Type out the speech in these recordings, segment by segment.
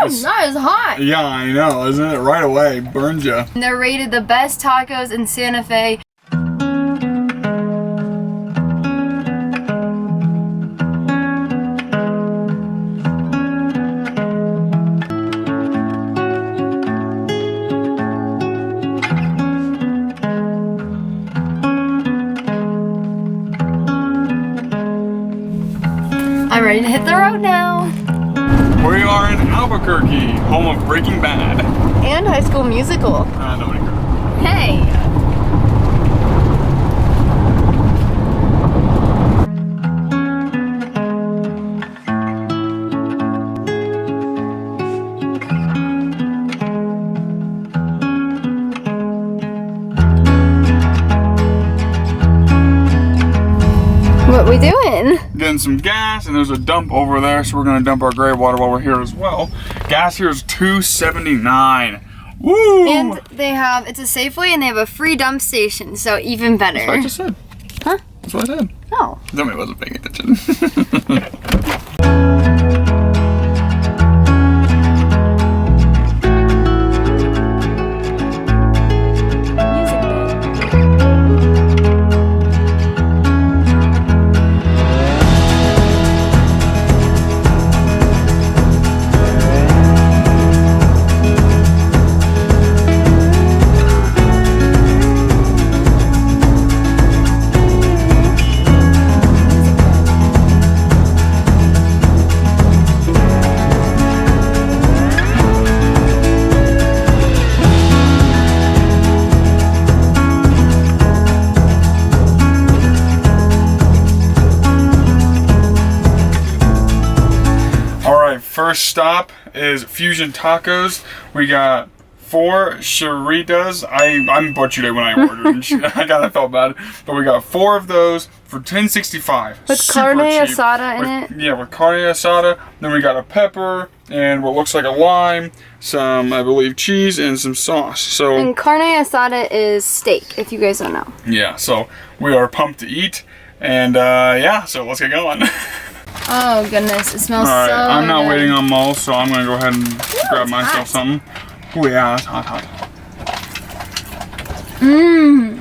that is hot. Yeah, I know, isn't it? Right away, burns you. They're rated the best tacos in Santa Fe. I'm ready to hit the road now. We are in Albuquerque, home of Breaking Bad. And High School Musical. Nobody cares. Hey. What we doing? Getting some gas, and there's a dump over there, so we're gonna dump our gray water while we're here as well. Gas here is $2.79. Woo! And they have, it's a Safeway and they have a free dump station, so even better. That's what I just said. Huh? That's what I said. Oh. Somebody wasn't paying attention. First stop is Fusion Tacos. We got 4 churritas. I'm butchered it when I ordered. I kind of felt bad, but we got 4 of those for $10.65. With carne asada in it. Yeah, with carne asada. Then we got a pepper and what looks like a lime, some I believe cheese, and some sauce. So and carne asada is steak, if you guys don't know. Yeah, so we are pumped to eat, and yeah, so let's get going. Oh goodness, it smells All right, so I'm not good. waiting on Mo, so I'm gonna go ahead and grab it's myself hot. something. Oh yeah, it's hot. Mmm.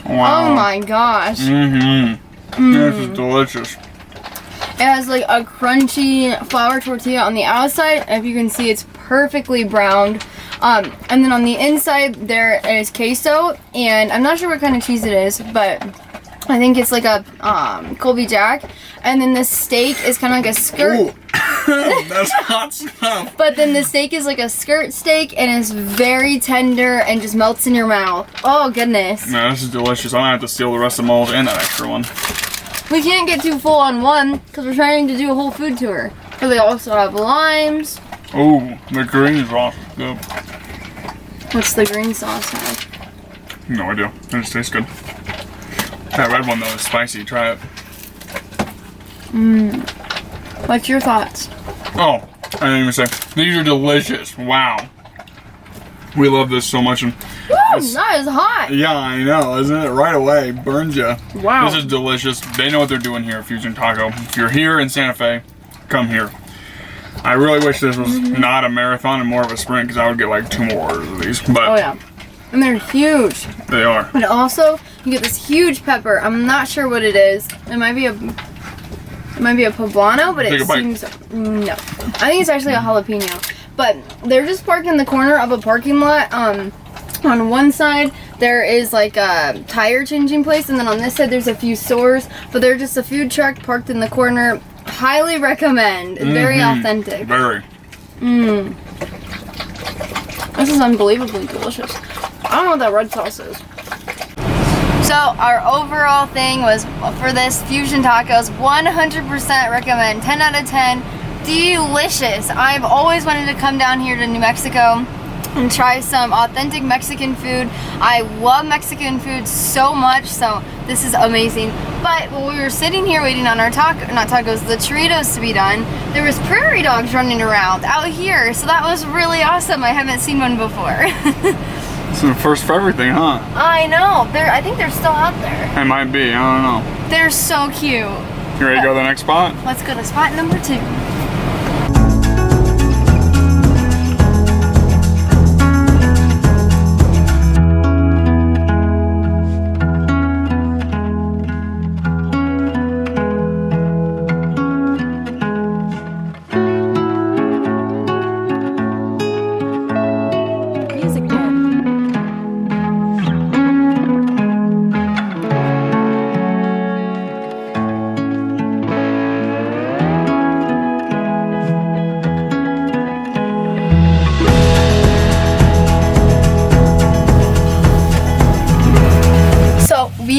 Wow. Oh my gosh. This is delicious. It has like a crunchy flour tortilla on the outside. If you can see, it's perfectly browned. And then on the inside there is queso, and I'm not sure what kind of cheese it is, but I think it's like a Colby Jack. And then the steak is kind of like a skirt. That's hot stuff. But then the steak is like a skirt steak, and it's very tender and just melts in your mouth. Oh goodness. Man, this is delicious. I'm gonna have to steal the rest of Mo's and that extra one. We can't get too full on one because we're trying to do a whole food tour. So they also have limes. Oh, the green sauce is good. What's the green sauce have? No idea. It just tastes good. That red one though is spicy. Try it. What's your thoughts? Oh, I didn't even say. These are delicious. Wow. We love this so much. And Woo, that is hot. yeah, I know, isn't it? Right away, burns you. Wow. This is delicious. They know what they're doing here at Fusion Taco. If you're here in Santa Fe, come here. I really wish this was not a marathon and more of a sprint, because I would get like 2 more orders of these. But Oh yeah. And they're huge. they are. But also, you get this huge pepper. I'm not sure what it is. It might be a poblano, but Take it a bite. seems no. I think it's actually a jalapeno. But they're just parked in the corner of a parking lot. On one side there is like a tire changing place, and then on this side there's a few stores. But they're just a food truck parked in the corner. Highly recommend. Very authentic. Very. This is unbelievably delicious. I don't know what that red sauce is. So our overall thing was for this Fusion Tacos, 100% recommend, 10 out of 10, delicious. I've always wanted to come down here to New Mexico and try some authentic Mexican food. I love Mexican food so much, so this is amazing. But when we were sitting here waiting on our the churritos to be done, there was prairie dogs running around out here, so that was really awesome. I haven't seen one before. This is the first for everything, huh? I know. I think they're still out there. It might be. I don't know. They're so cute. You ready to go to the next spot? Let's go to spot number 2.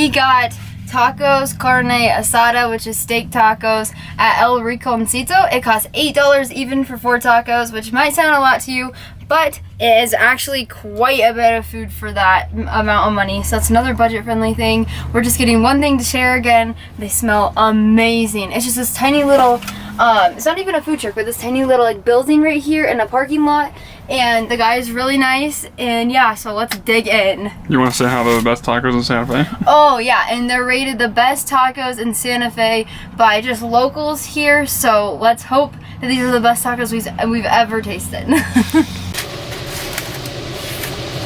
we got tacos carne asada, which is steak tacos at El Rinconcito. It costs $8 even for 4 tacos, which might sound a lot to you, but it is actually quite a bit of food for that amount of money. So that's another budget-friendly thing. We're just getting one thing to share again. They smell amazing. It's just this tiny little, it's not even a food truck, but this tiny little like building right here in a parking lot. And the guy is really nice. And yeah, so let's dig in. You want to say how they're the best tacos in Santa Fe? Oh yeah, and they're rated the best tacos in Santa Fe by just locals here. So let's hope that these are the best tacos we've ever tasted.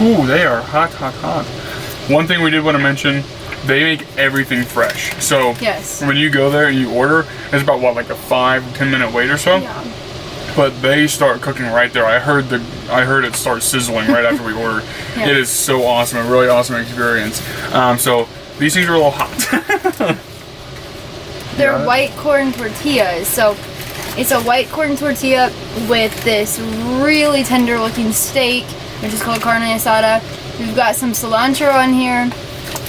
Ooh, they are hot, hot, hot. One thing we did want to mention, they make everything fresh. So yes, when you go there and you order, it's about what, like a 5-10 minute wait or so? Yeah. But they start cooking right there. I heard it start sizzling right after we ordered. Yeah. It is so awesome, a really awesome experience. So these things are a little hot. They're white corn tortillas. So it's a white corn tortilla with this really tender looking steak, which is called carne asada. We've got some cilantro in here.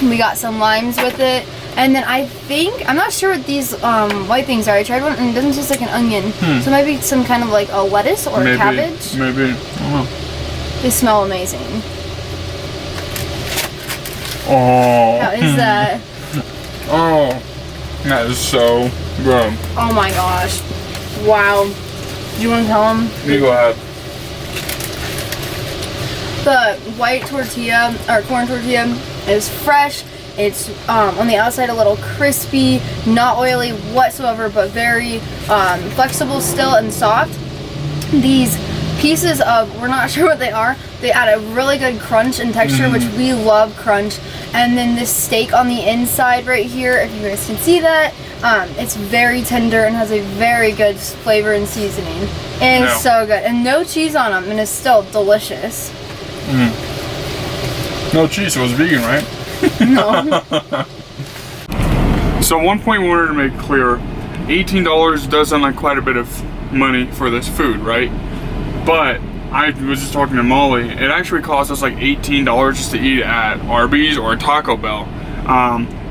We got some limes with it. And then I'm not sure what these white things are. I tried one and it doesn't taste like an onion. So it might be some kind of like a lettuce or a cabbage. Maybe. I don't know. They smell amazing. Oh. How is that? Oh. That is so good. Oh my gosh. Wow. Do you want to tell them? You go ahead. The white tortilla, or corn tortilla, is fresh. It's on the outside a little crispy, not oily whatsoever, but very flexible still and soft. These pieces of, we're not sure what they are, they add a really good crunch and texture, which we love crunch. And then this steak on the inside right here, if you guys can see that, it's very tender and has a very good flavor and seasoning. And it's so good. And no cheese on them, and it's still delicious. No cheese, so it was vegan, right? No. So one point we wanted to make clear, $18 does sound like quite a bit of money for this food, right? But I was just talking to Molly, it actually costs us like $18 just to eat at Arby's or Taco Bell.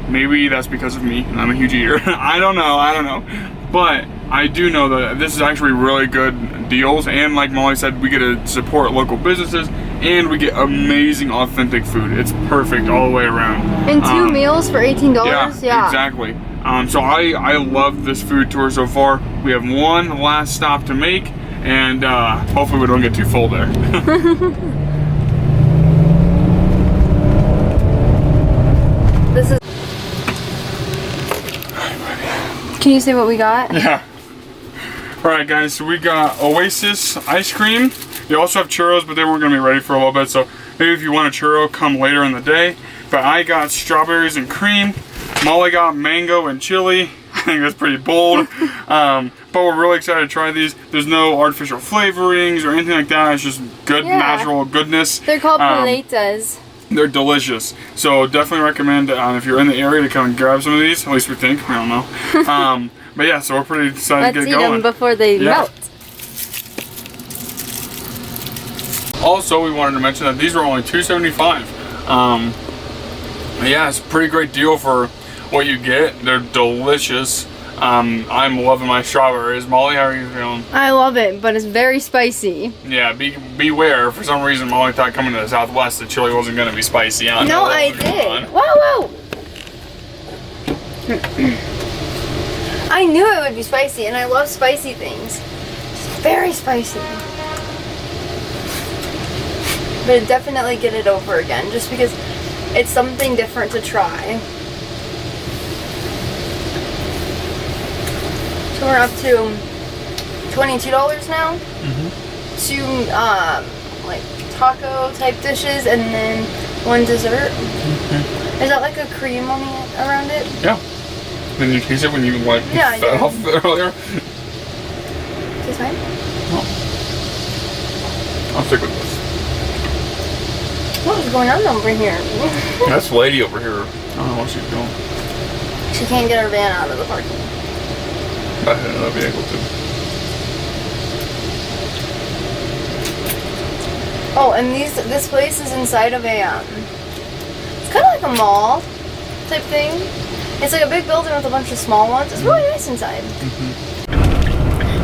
Maybe that's because of me, and I'm a huge eater. I don't know. But I do know that this is actually really good deals, and like Molly said, we get to support local businesses, and we get amazing authentic food. It's perfect all the way around. And 2 meals for $18? Yeah, exactly. So I love this food tour so far. We have one last stop to make, and hopefully we don't get too full there. This is... Can you say what we got? Yeah. Alright guys, so we got Oasis Ice Cream. They also have churros, but they weren't going to be ready for a little bit, so maybe if you want a churro, come later in the day. But I got strawberries and cream. Molly got mango and chili. I think that's pretty bold. But we're really excited to try these. There's no artificial flavorings or anything like that. It's just good, natural goodness. They're called paletas. They're delicious. So definitely recommend if you're in the area to come and grab some of these. At least we think. I don't know. But yeah, so we're pretty excited to get going. Let's eat them before they melt. Also, we wanted to mention that these were only $2.75. Yeah, it's a pretty great deal for what you get. They're delicious. I'm loving my strawberries. Molly, how are you feeling? I love it, but it's very spicy. Yeah, beware. For some reason, Molly thought coming to the Southwest, the chili wasn't going to be spicy. No, I did. Whoa. I knew it would be spicy, and I love spicy things. It's very spicy. But definitely get it over again, just because it's something different to try. So we're up to $22 now. Two like taco type dishes, and then one dessert. Is that like a cream on the around it? Yeah. Then you taste it when you fell off earlier. Taste fine? No. I'll stick with this. What is going on over here? That's lady over here. I don't know what she's doing. She can't get her van out of the parking. I don't know if I'll be able to. Oh, and this place is inside of a it's kind of like a mall. type thing. It's like a big building with a bunch of small ones. It's really nice inside.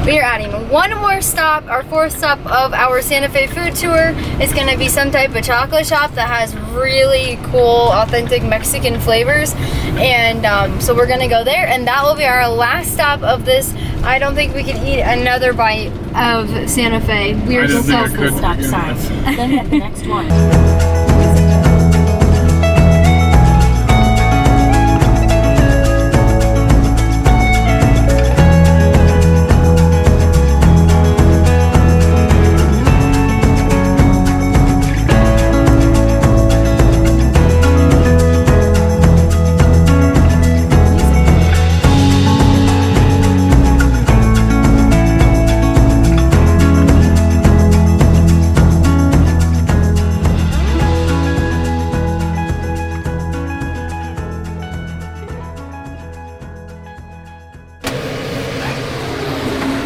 We are adding one more stop, our fourth stop of our Santa Fe food tour. It's gonna be some type of chocolate shop that has really cool, authentic Mexican flavors. And so we're gonna go there, and that will be our last stop of this. I don't think we can eat another bite of Santa Fe. We are just so full stop sign. Then hit the next one.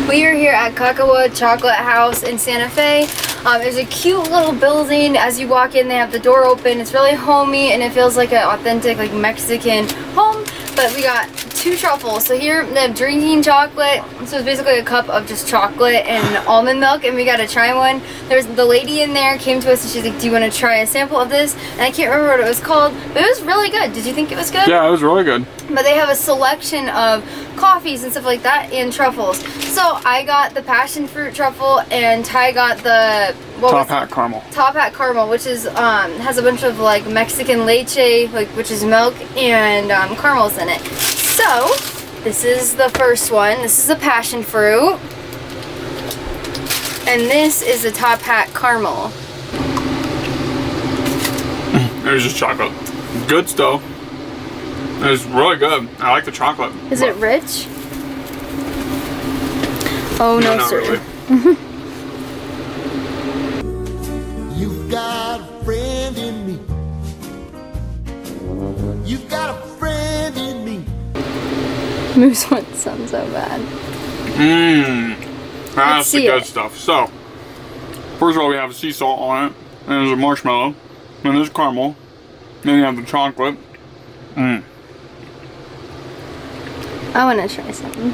We are here at Kakawa Chocolate House in Santa Fe. There's a cute little building. As you walk in, they have the door open. It's really homey, and it feels like an authentic, like Mexican home. But we got 2 truffles. So here they have drinking chocolate. So it's basically a cup of just chocolate and almond milk, and we got to try one. There's the lady in there came to us and she's like, "Do you want to try a sample of this?" And I can't remember what it was called, but it was really good. Did you think it was good? Yeah, it was really good. But they have a selection of coffees and stuff like that and truffles. So I got the passion fruit truffle, and Ty got the Top Hat Caramel. Top Hat Caramel, which is has a bunch of like Mexican leche, like which is milk, and caramels in it. So this is the first one. This is the passion fruit, and this is the Top Hat Caramel. There's just chocolate. Good stuff. It's really good. I like the chocolate. Is it rich? Oh no, not sir. really. You've got a friend in me. You've got a friend in me. Moose one sounds so bad. That's the see good it. stuff. So, first of all, we have sea salt on it. And there's a marshmallow. And there's caramel. Then you have the chocolate. I want to try something.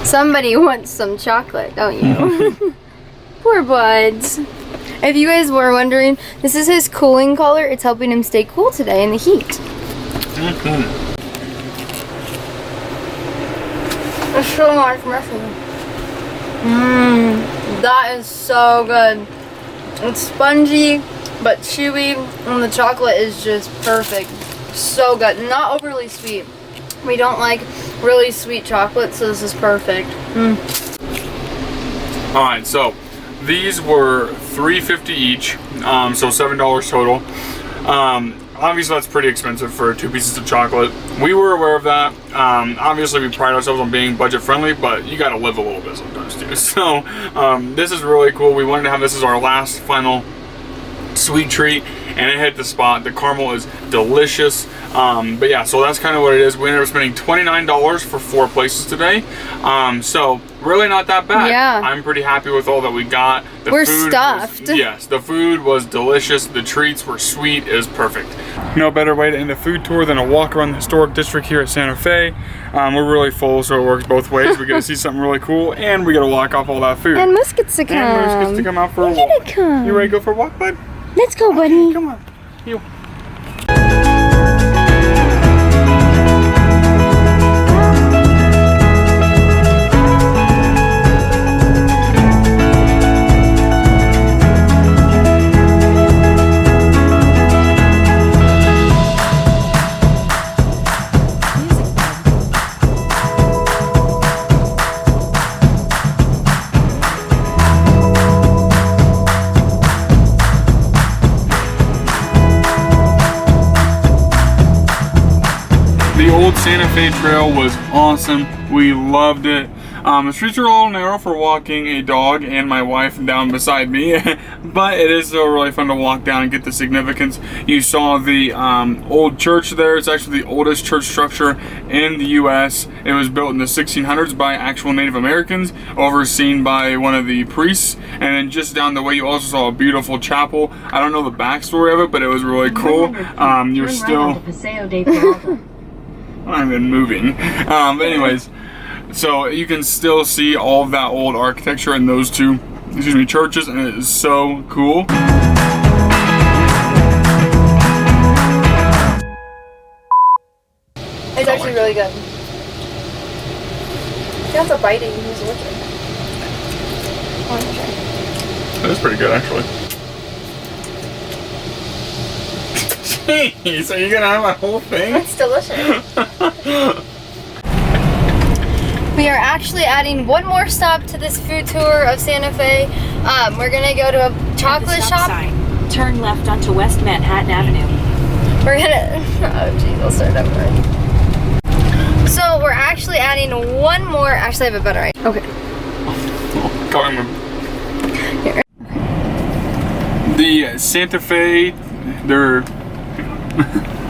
Somebody wants some chocolate, don't you? Poor buds. If you guys were wondering, this is his cooling color. It's helping him stay cool today in the heat. There's so much mushroom. That is so good. It's spongy but chewy, and the chocolate is just perfect. So good. Not overly sweet. We don't like really sweet chocolate, so this is perfect. Alright, so these were $3.50 each, so $7 total. Obviously that's pretty expensive for 2 pieces of chocolate. We were aware of that. Obviously we pride ourselves on being budget friendly, but you gotta live a little bit sometimes too. So this is really cool. We wanted to have this as our last final sweet treat, and it hit the spot. The caramel is delicious. But yeah, so that's kind of what it is. We ended up spending $29 for 4 places today. So really not that bad. Yeah. I'm pretty happy with all that we got. We're stuffed. Yes, the food was delicious. The treats were sweet. It was perfect. No better way to end a food tour than a walk around the historic district here at Santa Fe. We're really full, so it works both ways. We get to see something really cool, and we get to walk off all that food. And Moose gets to come. And Moose gets to come out for a You walk. get to come. You ready to go for a walk, bud? Let's go, buddy. Come on. You. The old Santa Fe Trail was awesome. We loved it. The streets are a little narrow for walking a dog and my wife down beside me, but it is still really fun to walk down and get the significance. You saw the old church there. It's actually the oldest church structure in the U.S. It was built in the 1600s by actual Native Americans, overseen by one of the priests. And then just down the way, you also saw a beautiful chapel. I don't know the backstory of it, but it was really cool. You're still... I've been moving. But anyways, so you can still see all of that old architecture in those two, churches, and it is so cool. It's actually really good. He has a biting. He's looking. That's pretty good, actually. Jeez, are you gonna have a whole thing? It's delicious. We are actually adding one more stop to this food tour of Santa Fe. We're gonna go to a chocolate shop. Sign. Turn left onto West Manhattan Avenue. We're gonna, oh jeez, I'll start over. So we're actually adding one more, actually I have a better idea. Okay. Here. The Santa Fe, they're